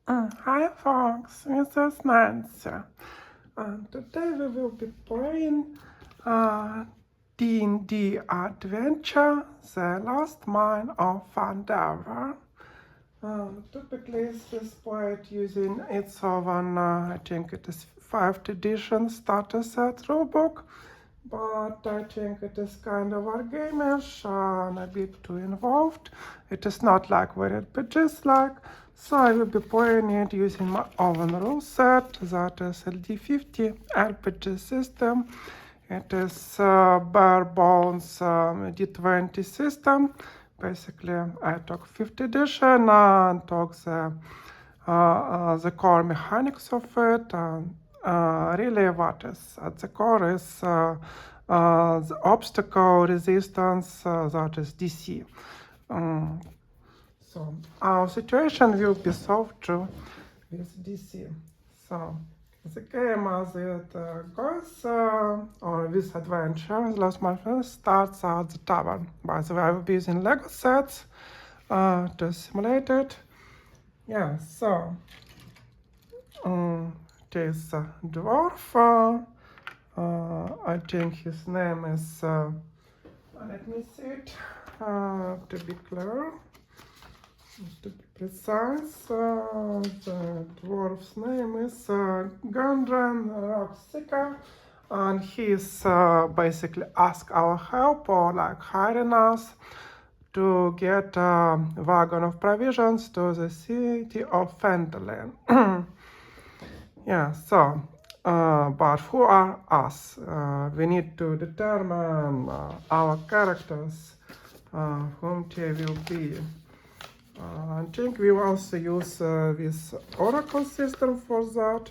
Hi folks, this is Nancy. Today we will be playing D&D Adventure, The Lost Mine of Phandelver. Typically this is played using its own, I think it is 5th edition starter set rulebook, but I think it is kind of wargamish and a bit too involved. It is not like very RPGs-like, so I will be playing it using my own rule set, that is LD50 RPG system. It is bare bones D20 system. Basically, I took 5th edition and took the core mechanics of it. Really, what is at the core is the obstacle resistance, that is DC. So our situation will be solved through with DC. So the game as it goes, or this adventure, Lost Mine starts at the tavern. By the way, I will be using Lego sets to simulate it. Yeah, so it is a dwarf. I think his name is, let me see it, to be clear. To be precise, the dwarf's name is Gundren Rockseeker, and he's basically asked our help or like hiring us to get a wagon of provisions to the city of Phandelver. Yeah, so, but who are us? We need to determine our characters, whom they will be. I think we will also use this oracle system for that,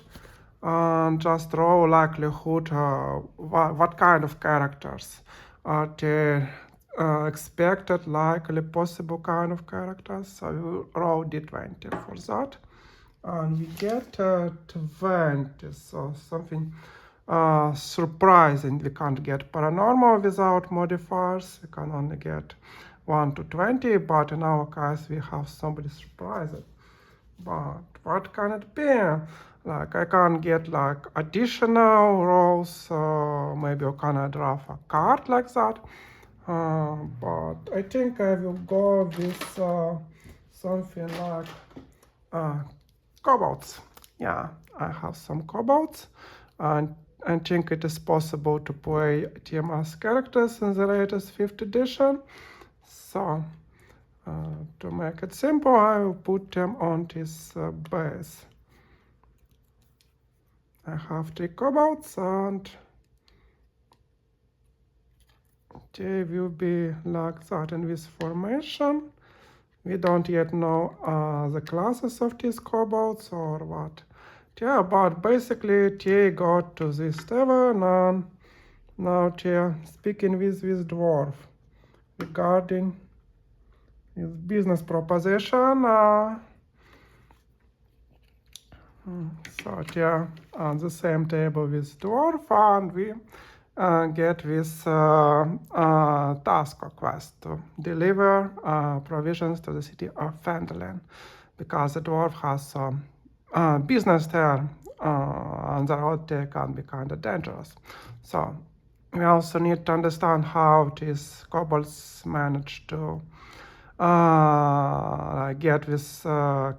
and just roll likelihood what kind of characters are the expected, likely, possible kind of characters. So we roll d20 for that, and we get 20, so something surprising. We can't get paranormal without modifiers. We can only get 1 to 20, but in our case we have somebody surprised. But what can it be? Like I can get like additional rolls, maybe I can draw a card like that. But I think I will go with something like kobolds. Yeah, I have some kobolds, and I think it is possible to play TMS characters in the latest 5th edition. So, to make it simple, I will put them on this base. I have 3 kobolds, and they will be like that in this formation. We don't yet know the classes of these kobolds or what. Yeah, but basically they got to this tavern and now they're speaking with this dwarf regarding his business proposition. So they're on the same table with dwarf, and we get this task or quest to deliver provisions to the city of Phandelver, because the dwarf has some business there, and the road there can be kind of dangerous. So we also need to understand how these kobolds manage to get this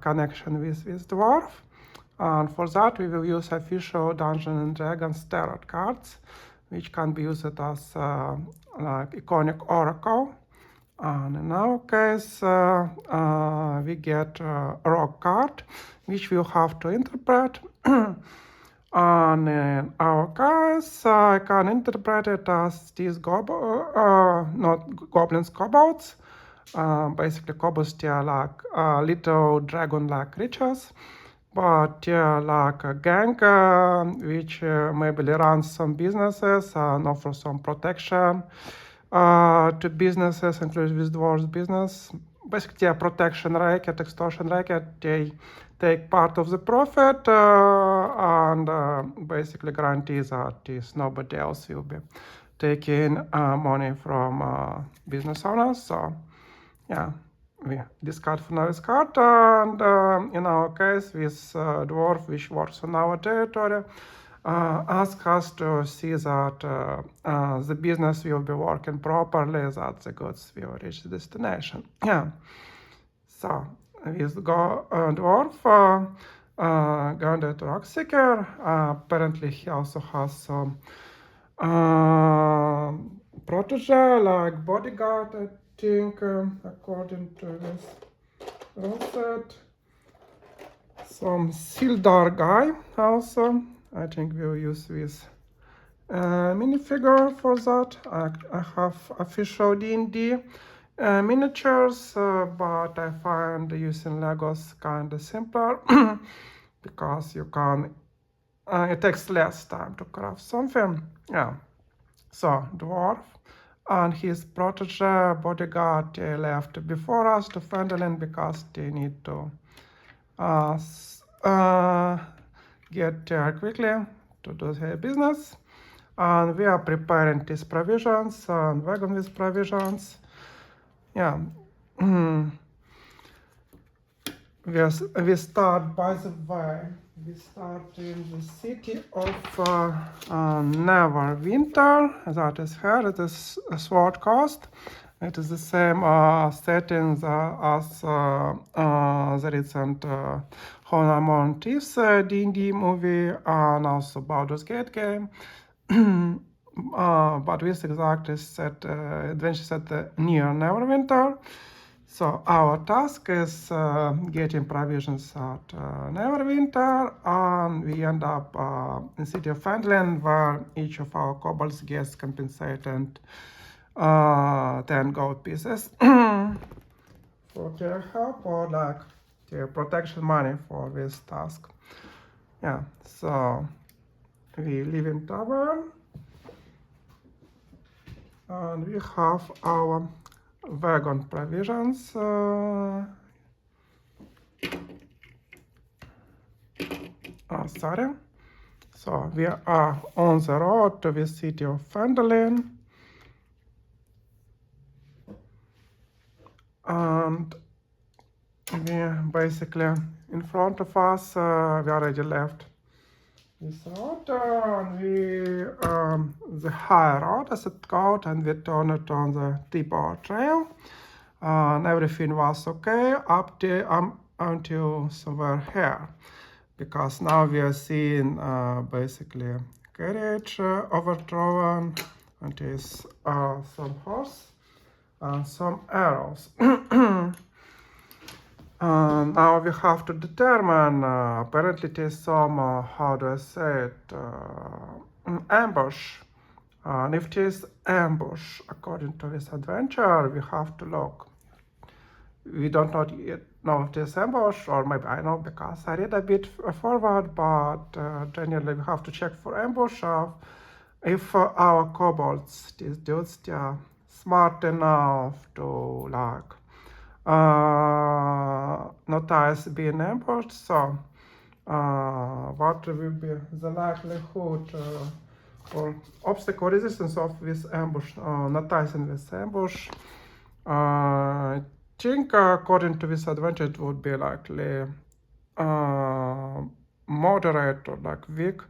connection with dwarf. And for that, we will use official Dungeons and Dragons tarot cards, which can be used as like iconic oracle. And in our case, we get a rock card, which we'll have to interpret. And in our case, I can interpret it as these not goblins, kobolds. Basically, kobolds, they are like little dragon-like creatures. But like a gang which maybe runs some businesses and offers some protection to businesses, including with dwarves business. Basically, protection racket, extortion racket, they take part of the profit and basically guarantee that nobody else will be taking money from business owners. So, yeah. we discard from this card, and in our case, this dwarf which works on our territory ask us to see that the business will be working properly, that the goods will reach the destination. Yeah. So this dwarf grounded rock seeker. Apparently, he also has some protege, like bodyguard, I think, according to this rule set. Some Sildar guy also. I think we'll use this minifigure for that. I have official D&D miniatures, but I find using Legos kind of simpler because you can. It takes less time to craft something. Yeah. So dwarf and his protege bodyguard left before us to Phandelver because they need to get there quickly to do their business. And we are preparing these provisions and wagon with provisions. Yeah. We start, by the way, we start in the city of Neverwinter. That is here. It is a Sword Coast. It is the same setting as the recent Honor Among Thieves D&D movie and also Baldur's Gate game. But this exactly set adventure set near Neverwinter. So our task is getting provisions at Neverwinter, and we end up in the city of Phandelver, where each of our kobolds gets compensated 10 gold pieces for their help or like their protection money for this task. Yeah, so we live in tavern, and we have our wagon provisions. Sorry. So we are on the road to the city of Phandelver, and we basically in front of us we already left this road, and we the high road as it called, and we turned it on the T-Bar trail, and everything was okay up to until somewhere here, because now we are seeing basically carriage overthrown, and is some horse and some arrows. Now we have to determine, apparently it is some, how do I say it, ambush. And if it is ambush, according to this adventure, we have to look. We don't know yet know if it is ambush, or maybe I know because I read a bit forward, but generally we have to check for ambush if our kobolds, these dudes, they are smart enough to like notice being ambushed. So what will be the likelihood or obstacle resistance of this ambush, noticing this ambush? I think according to this adventure it would be likely moderate or like weak.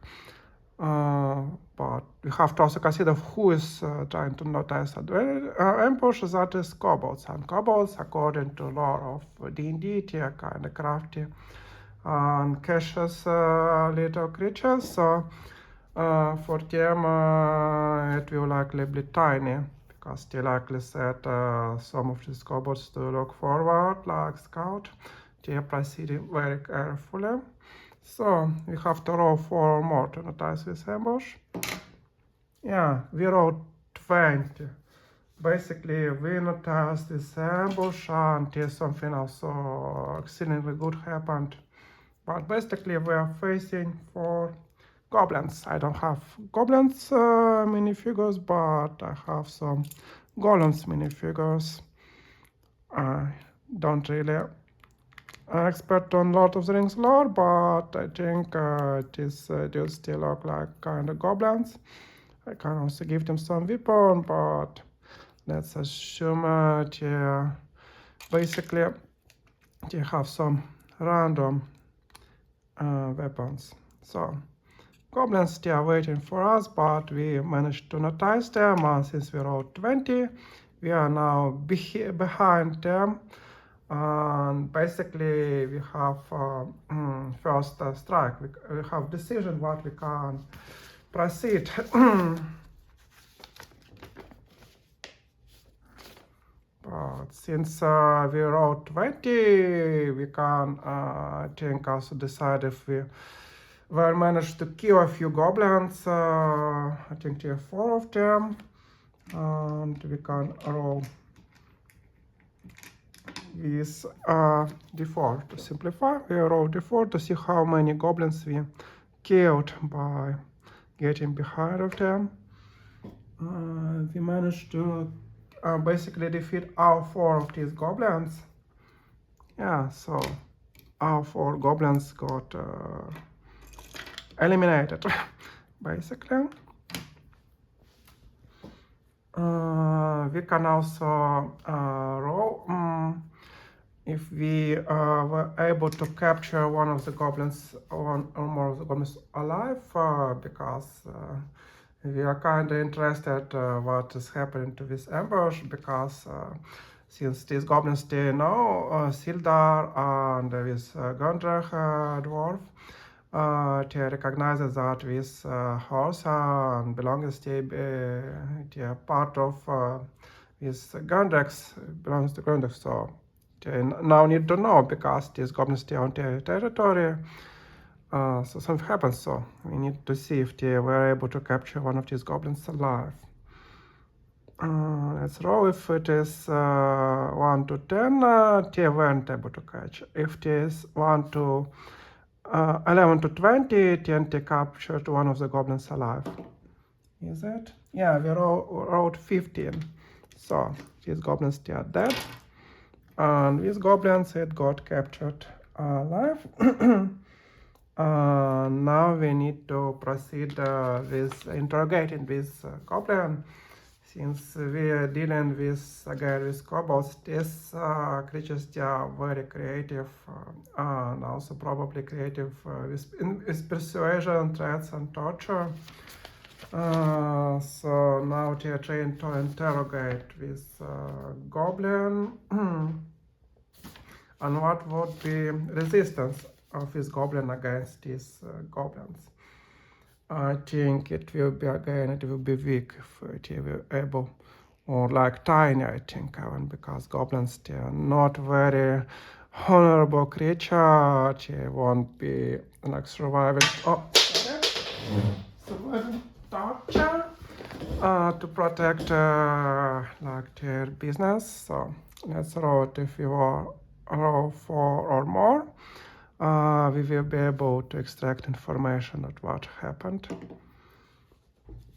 But we have to also consider who is trying to notice ambush. That is kobolds, and kobolds, according to lore of D&D, they are kind of crafty and cautious little creatures. So for them, it will likely be tiny, because they likely set some of these kobolds to look forward, like scout. They are proceeding very carefully. So we have to roll 4 more to notice this ambush. Yeah, we rolled 20. Basically, we noticed this ambush until something also exceedingly good happened. But basically, we are facing 4 goblins. I don't have goblins minifigures, but I have some golems minifigures. I don't really expert on Lord of the Rings lore, but I think they still look like kind of goblins. I can also give them some weapon, but let's assume basically they have some random weapons. So goblins still waiting for us, but we managed to notice them, and since we rolled 20, we are now behind them, and basically we have first strike. We have decision what we can proceed. But since we rolled 20, we can, I think, also decide if we will manage to kill a few goblins. I think there are 4 of them, and we can roll with d4 to simplify. We roll d4 to see how many goblins we killed by getting behind of them. We managed to basically defeat all 4 of these goblins. Yeah, so all 4 goblins got eliminated, basically. We can also roll if we were able to capture one of the goblins, one or more of the goblins alive, because we are kind of interested what is happening to this ambush, because since these goblins they know Sildar and this Gondrach dwarf, they recognize that this horse and belongs to part of this Gondrax, belongs to Gondrax, so they now need to know because these goblins stay on their territory. So something happens, so we need to see if they were able to capture one of these goblins alive. Let's roll. If it is 1 to 10, they weren't able to catch. If it is 1 to 11 to 20, then they captured one of the goblins alive. Is it? Yeah, we rolled 15. So these goblins they are dead. And these goblins had got captured alive. Now we need to proceed with interrogating this goblin. Since we are dealing with again with kobolds, these creatures they are very creative and also probably creative with persuasion, threats, and torture. So now they are trying to interrogate this goblin. And what would be resistance of this goblin against these goblins? I think it will be again, it will be weak if it will be able, or like tiny, I think, even because goblins they are not very honorable creature. They won't be like surviving. Oh, sorry. Surviving torture to protect like their business. So let's roll it. If you roll 4 or more, we will be able to extract information of what happened.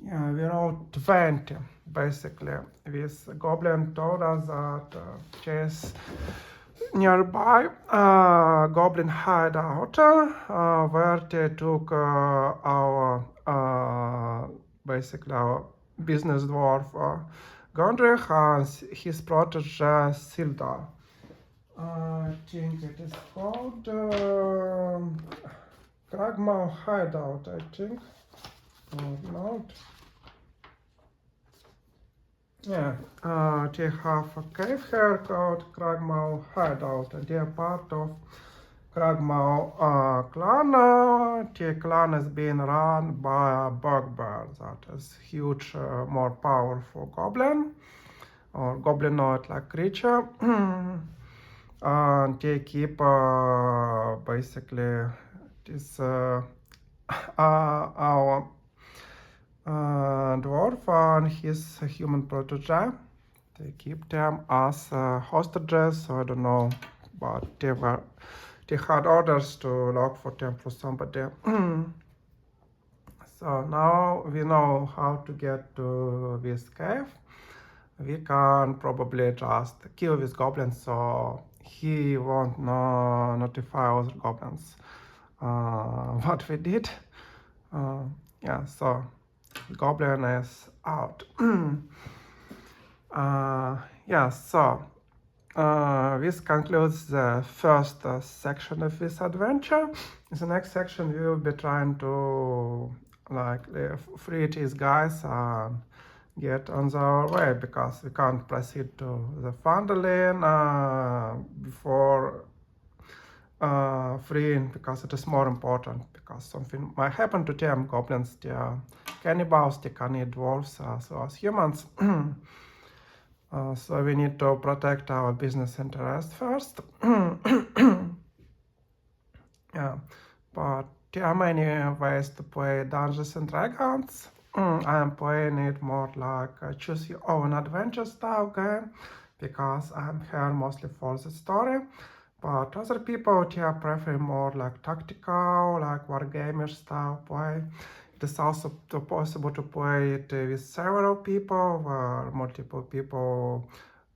Yeah, we rolled 20. Basically, this goblin told us that chase nearby goblin hideout where they took our basically our business dwarf Gondrich and his protege Sildar. I think it is called Kragmaw hideout, I think. Or not. Yeah, they have a cave here called Kragmaw hideout, and they are part of Kragmaw clan. The clan is being run by a bugbear, that is huge, more powerful goblin or goblinoid-like creature. And they keep basically this our dwarf and his human protege. They keep them as hostages. So I don't know, but they had orders to look for them for somebody. So now we know how to get to this cave. We can probably just kill this goblin so he won't notify other goblins what we did. Yeah, so goblin is out. Yeah, so this concludes the first section of this adventure. In the next section, we will be trying to free these guys and get on their way, because we can't proceed to the Phandelver before freeing, because it is more important, because something might happen to them. Goblins, they are cannibals, they can eat dwarves so as humans. So we need to protect our business interest first. Yeah, but there are many ways to play Dungeons and Dragons. I am playing it more like a choose your own adventure style game, because I'm here mostly for the story. But other people here prefer more like tactical, like wargamer style play. It is also possible to play it with several people, where multiple people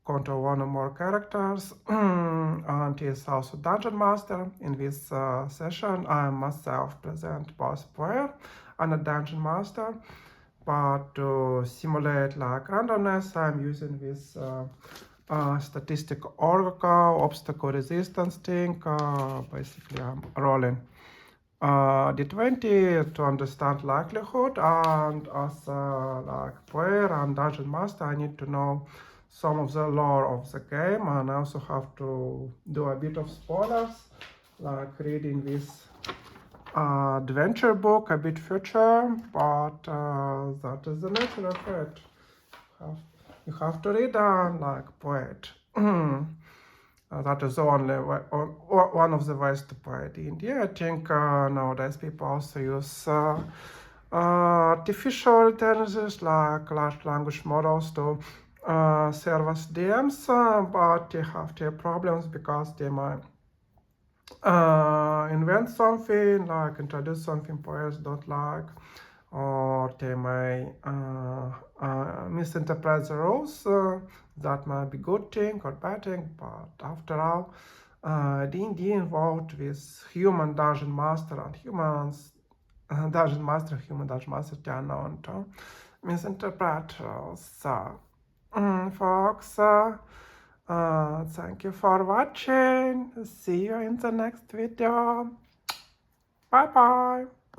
control one or more characters. And he is also Dungeon Master. In this session, I myself present both player and a Dungeon Master. But to simulate like randomness, I'm using this statistical oracle, obstacle resistance thing. Basically, I'm rolling d20 to understand likelihood, and as like player and dungeon master, I need to know some of the lore of the game, and I also have to do a bit of spoilers, like reading this adventure book a bit future, but that is the nature of it. You have to read and like play it. That is the only way, one of the ways to play D&D. I think nowadays people also use artificial intelligence like large language models to serve as DMs, but they have their problems, because they might invent something, like introduce something players don't like, or they may misinterpret the rules. That might be good thing or bad thing, but after all, D&D involved with human dungeon master and humans dungeon master, human dungeon master, they are known to misinterpret rules. So, folks, thank you for watching. See you in the next video. Bye bye.